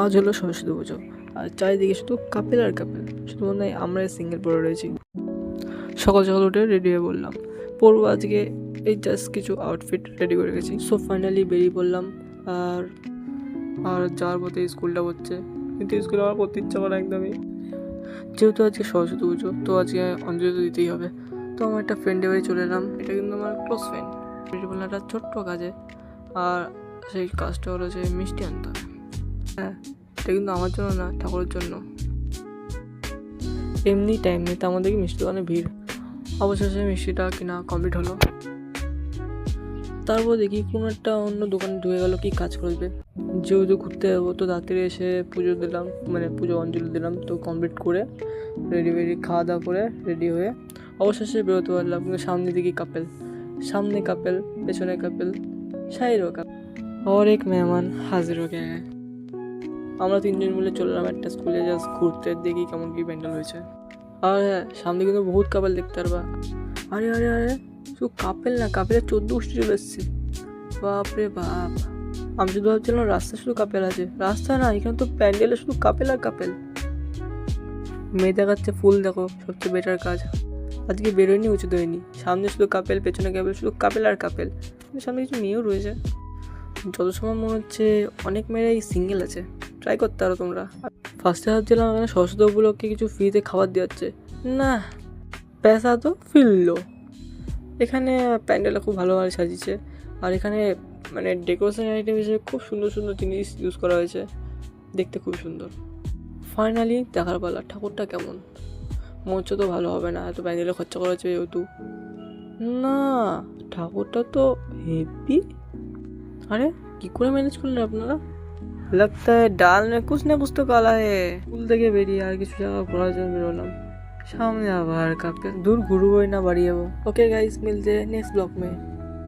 আজ হলো সরস্বতী পুজো, আর চারিদিকে শুধু কাপেল আর কাপেল, শুধু মনে হয় আমরা সিঙ্গেল পড়ে রয়েছি। সকাল সকাল উঠে রেডি হয়ে বললাম পরবো আজকে, এই জাস্ট কিছু আউটফিট রেডি করে গেছি। সো ফাইনালি বেরিয়ে পড়লাম। আর আর যাওয়ার পথে স্কুলটা হচ্ছে, কিন্তু স্কুলে আমার পড়তে ইচ্ছা করে একদমই। যেহেতু আজকে সরস্বতী পুজো, তো আজকে অঞ্জলি তো দিতেই হবে। তো আমার একটা ফ্রেন্ডের বাড়ি চলে এলাম। এটা কিন্তু আমার ক্লোজ ফ্রেন্ড। বেরিয়ে বললাম একটা ছোট্ট কাজে, আর সেই কাজটা হলো যে মিষ্টি আনতে হবে। হ্যাঁ, এটা কিন্তু আমার জন্য না, ঠাকুরের জন্য। এমনি টাইম নেই, তার মধ্যে কি মিষ্টি দোকানে ভিড়। অবশেষে মিষ্টিটা কেনা কমপ্লিট হলো। তারপর দেখি কোনো একটা অন্য দোকানে ঢুকে গেল, কি কাজ করবে। যেহেতু ঘুরতে যাবো, তো রাত্রে এসে পুজো দিলাম, মানে পুজো অঞ্জলি দিলাম। তো কমপ্লিট করে রেডি খাওয়া দাওয়া করে রেডি হয়ে অবশেষে বেরোতে পারলাম। কিন্তু সামনে দিকে কাপেল, সামনে কাপেল, পেছনে কাপেল, সাইডও কাপেল। और एक मेहमान हाजिर हो गया है। আমরা তিনজন মিলে চললাম একটা স্কুলে, জাস্ট ঘুরতে, দেখি কেমন কি প্যান্ডেল হয়েছে। আর হ্যাঁ, সামনে কিন্তু বহুত কাপেল দেখতে পারবা। আরে আরে আরে, শুধু কাপেল না, কাপেলের 14 গোষ্ঠী চলে এসছে। বাপ রে বাপ, আমি শুধু ভাবছিলাম রাস্তায় শুধু কাপেল আছে। রাস্তা না, এখানে তো প্যান্ডেলে শুধু কাপেল আর কাপেল। মেয়ে দেখাচ্ছে ফুল, দেখো সবচেয়ে বেটার কাজ। আজকে বেরোয়নি, উচিত হয়নি। সামনে শুধু কাপেল, পেছনে কাপেল, শুধু কাপেল আর কাপেল। সামনে কিছু মেয়েও রয়েছে। যত সময় মনে হচ্ছে অনেক মেয়েরাই সিঙ্গেল আছে। ট্রাই করতে পারো তোমরা। ফার্স্টে ভাবছিলাম এখানে সরস্বতী উপলক্ষে কিছু ফ্রিতে খাবার দেওয়া হচ্ছে, না, পয়সা তো ফিরলো। এখানে প্যান্ডেলটা খুব ভালোভাবে সাজিয়েছে, আর এখানে মানে ডেকোরেশন আইটেম হিসেবে খুব সুন্দর সুন্দর জিনিস ইউজ করা হয়েছে, দেখতে খুব সুন্দর। ফাইনালি দেখার পালা, ঠাকুরটা কেমন। মনে হচ্ছে তো ভালো হবে না, এত প্যান্ডেলে খরচা করা হচ্ছে যেহেতু। না, ঠাকুরটা তো হেভি। अरे কি করে ম্যানেজ করলেন আপনারা? लगता है डाल में कुछ ना कुछ तो काला है। স্কুল থেকে বেরিয়ে আর কিছু জায়গা ঘোরার জন্য বেরোলাম। সামনে আবার কাপে, দূর ঘুরবোই না, বাড়ি যাবো। ওকে গাইস, মিলতে নেক্সট ব্লগ में।